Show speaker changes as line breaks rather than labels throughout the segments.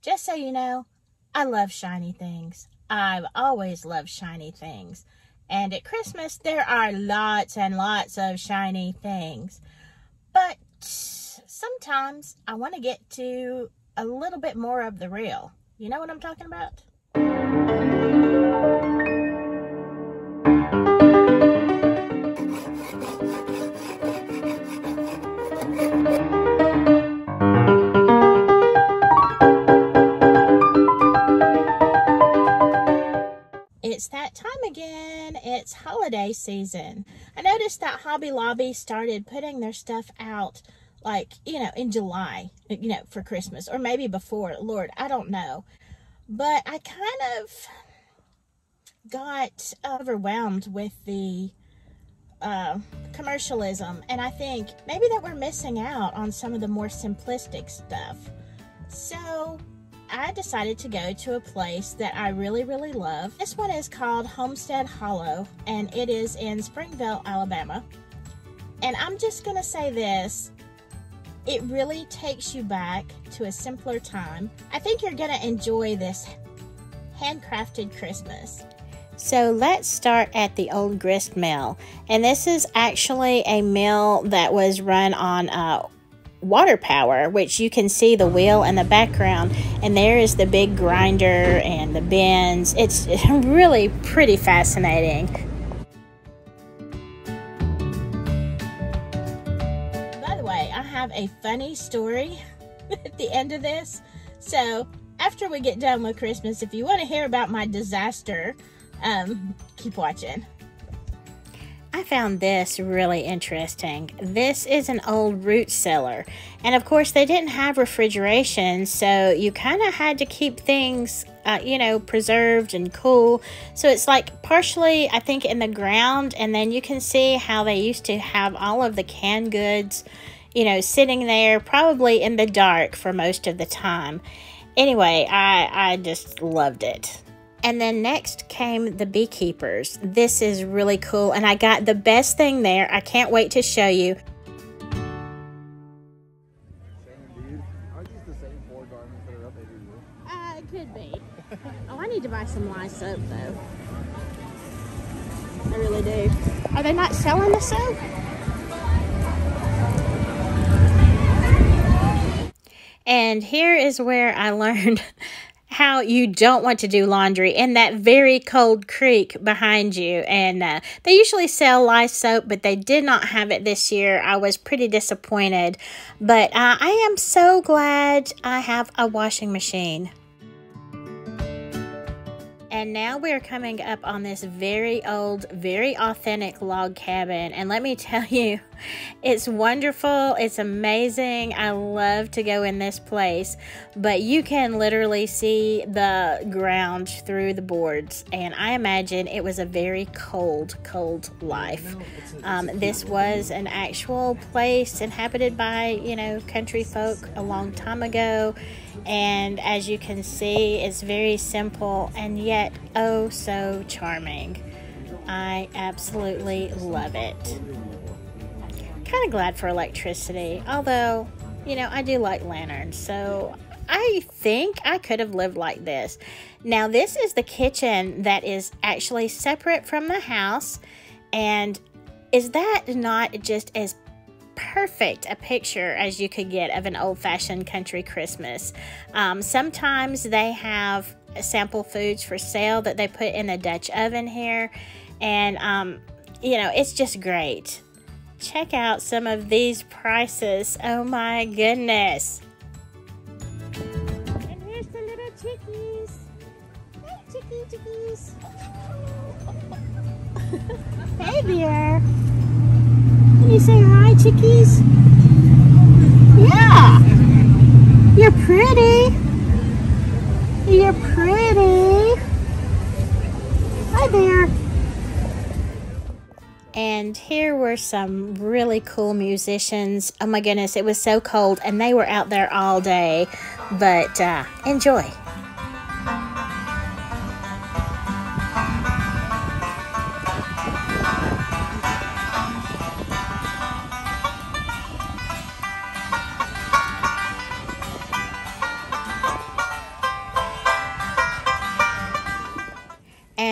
just so you know, I love shiny things. I've always loved shiny things. And at Christmas, there are lots and lots of shiny things. But sometimes I want to get to a little bit more of the real. You know what I'm talking about? It's that time again. It's holiday season. I noticed that Hobby Lobby started putting their stuff out like, in July, for Christmas, or maybe before. Lord, I don't know. But I kind of got overwhelmed with the commercialism, and I think maybe that we're missing out on some of the more simplistic stuff. So I decided to go to a place that I really, really love. This one is called Homestead Hollow, and it is in Springville, Alabama. And I'm just going to say this, it really takes you back to a simpler time. I think you're going to enjoy this handcrafted Christmas. So let's start at the old Grist Mill. And this is actually a mill that was run on water power, which you can see the wheel in the background, and there is the big grinder and the bins. It's really pretty fascinating. By the way, I have a funny story at the end of this, so after we get done with Christmas, if you want to hear about my disaster, keep watching. I found this really interesting. This is an old root cellar, and of course they didn't have refrigeration, so you kind of had to keep things preserved and cool. So it's like partially, I think, in the ground, and then you can see how they used to have all of the canned goods sitting there, probably in the dark for most of the time. Anyway, I just loved it. And then next came the beekeepers. This is really cool, and I got the best thing there. I can't wait to show you.
Aren't these the same 4 garments that are up every year?
It could be. Oh, I need to buy some lye soap, though. I really do. Are they not selling the soap? And here is where I learned how you don't want to do laundry in that very cold creek behind you. And they usually sell lye soap, but they did not have it this year. I was pretty disappointed, but I am so glad I have a washing machine. And now we're coming up on this very old, very authentic log cabin. And let me tell you, it's wonderful. It's amazing. I love to go in this place. But you can literally see the ground through the boards. And I imagine it was a very cold, cold life. This was an actual place inhabited by, country folk a long time ago. And as you can see, it's very simple and yet oh so charming. I absolutely love it. Kind of glad for electricity, although, I do like lanterns, so I think I could have lived like this. Now, this is the kitchen that is actually separate from the house, and is that not just as perfect a picture as you could get of an old-fashioned country Christmas? Sometimes they have sample foods for sale that they put in the Dutch oven here, and it's just great. Check out some of these prices. Oh my goodness. And here's the little chickies. Hey, chickies. Hey there. Can you say hi, chickies? Yeah. You're pretty. You're pretty. Hi there. And here were some really cool musicians. Oh my goodness, it was so cold and they were out there all day. But enjoy.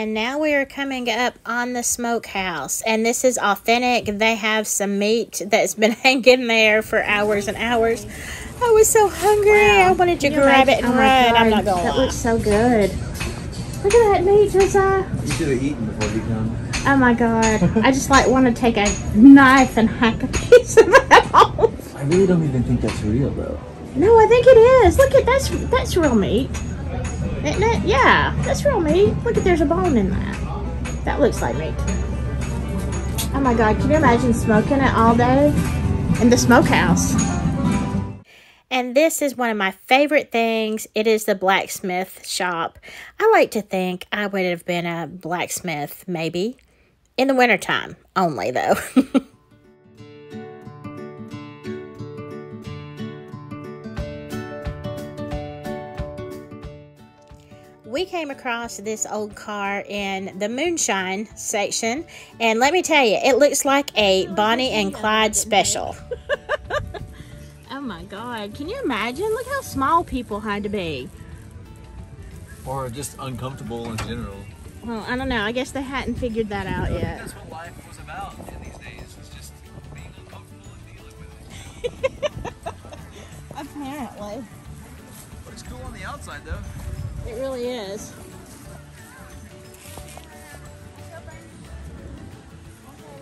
And now we are coming up on the smokehouse, and this is authentic. They have some meat that's been hanging there for hours and hours. I was so hungry. Wow. I wanted to grab it and run. I'm not gonna lie.
That looks so good. Look at that meat, Josiah.
You should have eaten before you come.
Oh my god. I just like want to take a knife and hack a piece of it off.
I really don't even think that's real though.
No, I think it is. Look at that's real meat. Isn't it? Yeah, that's real meat. Look at, there's a bone in that. That looks like meat. Oh my god, can you imagine smoking it all day in the smokehouse?
And this is one of my favorite things. It is the Blacksmith Shop. I like to think I would have been a blacksmith, maybe. In the wintertime only, though. We came across this old car in the moonshine section, and let me tell you, it looks like a Bonnie and Clyde special.
Oh my god, can you imagine? Look how small people had to be.
Or just uncomfortable in general.
Well, I don't know. I guess they hadn't figured that out yet.
That's what life was about in these days. It's just being uncomfortable and dealing with it.
Apparently.
But it's cool on the outside though.
It really is.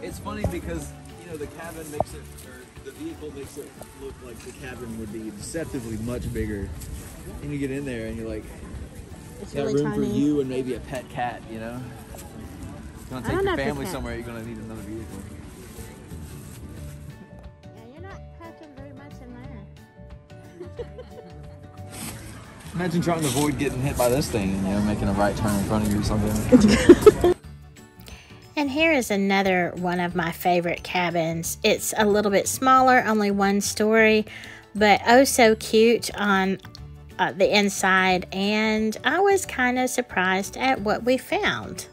It's funny because, you know, the cabin makes it, or the vehicle makes it look like the cabin would be deceptively much bigger. And you get in there and you're like,
It's
got
really
room
tiny.
for you and maybe a pet cat, you know? You're gonna take your family somewhere, you're gonna need another vehicle.
Yeah, you're not packing very much in there.
Imagine trying to avoid getting hit by this thing and, you know, making a right turn in front of you or something.
And here is another one of my favorite cabins. It's a little bit smaller, only one story, but oh so cute on the inside, and I was kind of surprised at what we found.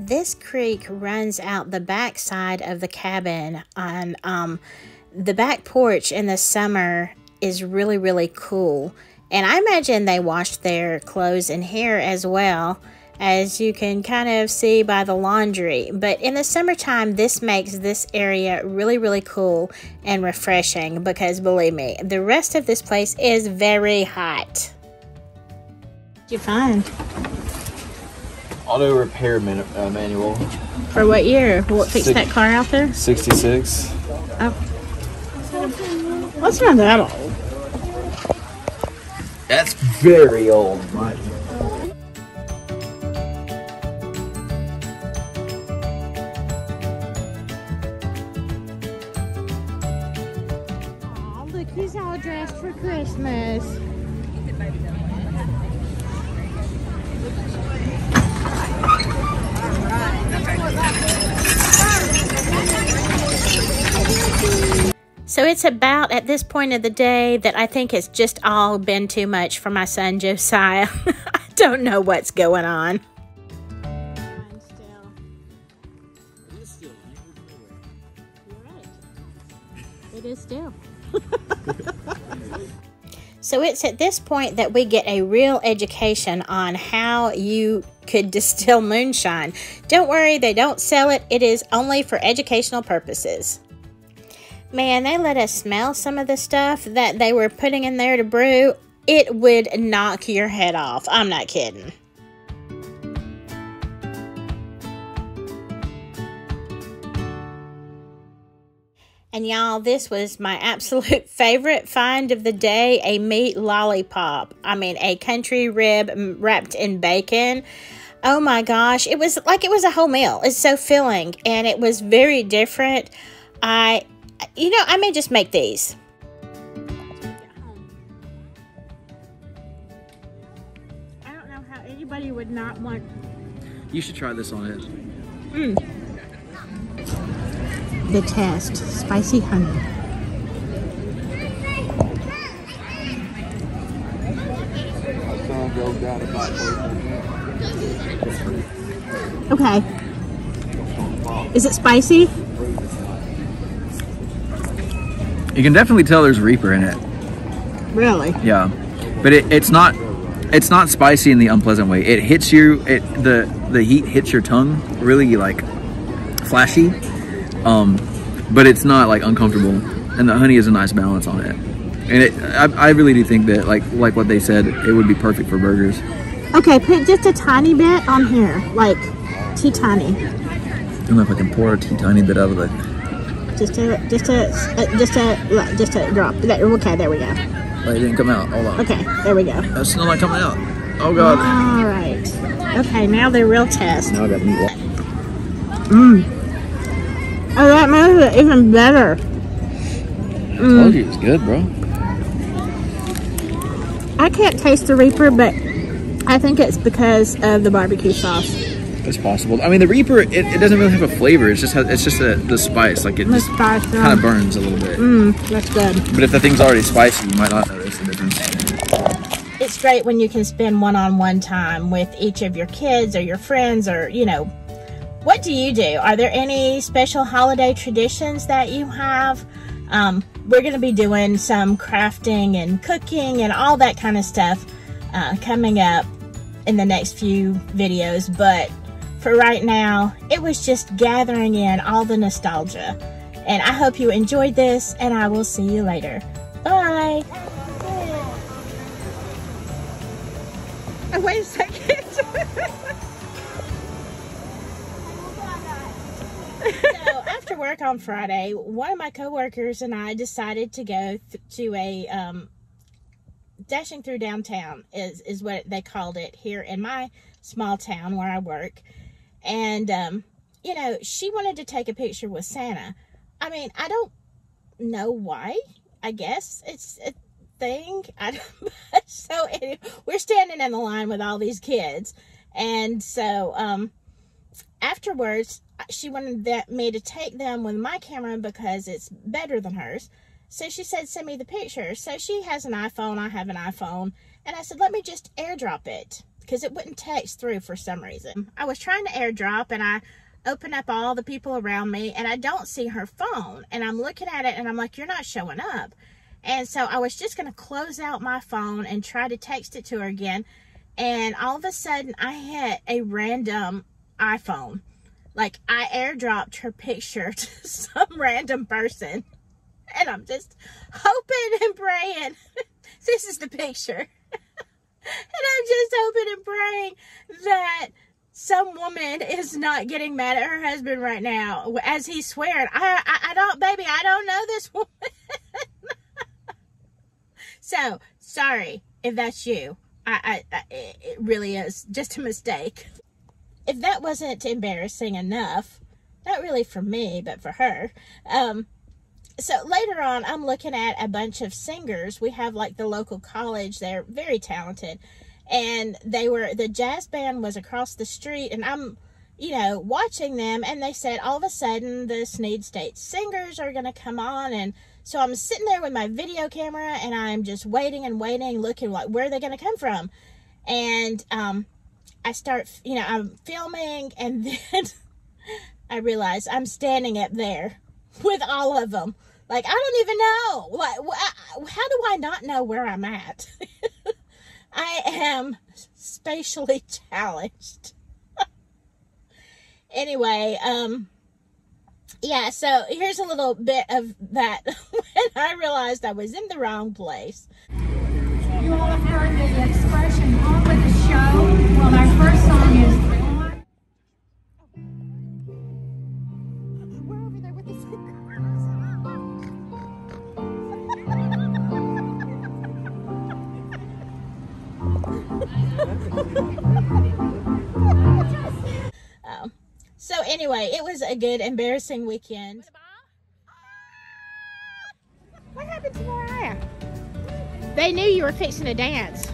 This creek runs out the back side of the cabin. On the back porch in the summer is really, really cool. And I imagine they washed their clothes and hair as well, as you can kind of see by the laundry. But in the summertime, this makes this area really, really cool and refreshing, because believe me, the rest of this place is very hot.
What'd you find?
Auto repair manual.
For what year? What fixed that car out there?
66.
Oh. That's not that old.
That's very old, Mike.
Oh, look, he's all dressed for Christmas.
So it's about at this point of the day that I think it's just all been too much for my son Josiah. I don't know what's going on.
It is still.
So it's at this point that we get a real education on how you could distill moonshine. Don't worry, they don't sell it. It is only for educational purposes. Man, they let us smell some of the stuff that they were putting in there to brew. It would knock your head off. I'm not kidding. And y'all, this was my absolute favorite find of the day, a meat lollipop. I mean, a country rib wrapped in bacon. Oh my gosh, it was like it was a whole meal. It's so filling, and it was very different. You know, I may just make these.
I don't know how anybody would not want.
You should try this on it.
The test, spicy honey.
drove down to buy
Okay. Is it spicy?
You can definitely tell there's Reaper in it.
Really?
Yeah, but it's not spicy in the unpleasant way. It hits you. The heat hits your tongue really like flashy, but it's not like uncomfortable. And the honey is a nice balance on it. And I really do think that like what they said, it would be perfect for burgers.
Okay, put just a tiny bit on here, like tiny.
I don't know if I can pour a tiny bit out of it.
Just a drop. Okay, there we go.
Oh, it didn't come out. Hold on.
Okay, there we go.
That's still not coming out. Oh God.
All right. Okay, now the real test.
Now I got meat.
Oh, that makes it even better.
I told you it's good, bro.
I can't taste the Reaper, but I think it's because of the barbecue sauce.
It's possible. I mean, the Reaper, it doesn't really have a flavor. It's just the spice. Like it just kind of burns a little bit.
That's good.
But if the thing's already spicy, you might not notice the difference.
It's great when you can spend one-on-one time with each of your kids or your friends, or what do you do? Are there any special holiday traditions that you have? We're going to be doing some crafting and cooking and all that kind of stuff coming up in the next few videos, but for right now, it was just gathering in all the nostalgia. And I hope you enjoyed this, and I will see you later. Bye! Oh, wait a second. So, after work on Friday, one of my coworkers and I decided to go to a dashing through downtown is what they called it here in my small town where I work. And she wanted to take a picture with Santa. I mean, I don't know why. I guess it's a thing. So anyway, we're standing in the line with all these kids, and so afterwards she wanted me to take them with my camera because it's better than hers. So she said, send me the picture. So she has an iPhone, I have an iPhone, and I said, let me just airdrop it, because it wouldn't text through for some reason. I was trying to airdrop, and I open up all the people around me, and I don't see her phone, and I'm looking at it, and I'm like, you're not showing up. And so I was just going to close out my phone and try to text it to her again, and all of a sudden I hit a random iPhone. Like, I airdropped her picture to some random person, and I'm just hoping and praying. This is the picture. And I'm just hoping and praying that some woman is not getting mad at her husband right now as he's swearing, I don't, baby, I don't know this woman. So, sorry if that's you. It really is just a mistake. If that wasn't embarrassing enough, not really for me, but for her, so later on, I'm looking at a bunch of singers. We have like the local college. They're very talented. And the jazz band was across the street, and I'm, watching them, and they said all of a sudden the Sneed State Singers are going to come on. And so I'm sitting there with my video camera, and I'm just waiting and waiting, looking like, where are they going to come from? And, I start, I'm filming, and then I realize I'm standing up there with all of them. Like, I don't even know. Like, how do I not know where I'm at? I am spatially challenged. Anyway, yeah, so here's a little bit of that when I realized I was in the wrong place.
You all have heard the expression, on with the show. Well, our first song is On.
We're over there with the
So anyway, it was a good, embarrassing weekend.
What happened to Mariah? They knew you were fixing to dance.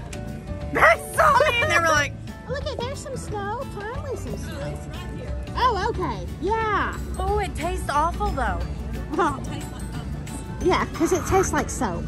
They saw me and they were like,
Look at, there's some snow. Finally some snow. Oh, okay. Yeah.
oh, it tastes awful though.
Well, yeah, because it tastes like soap.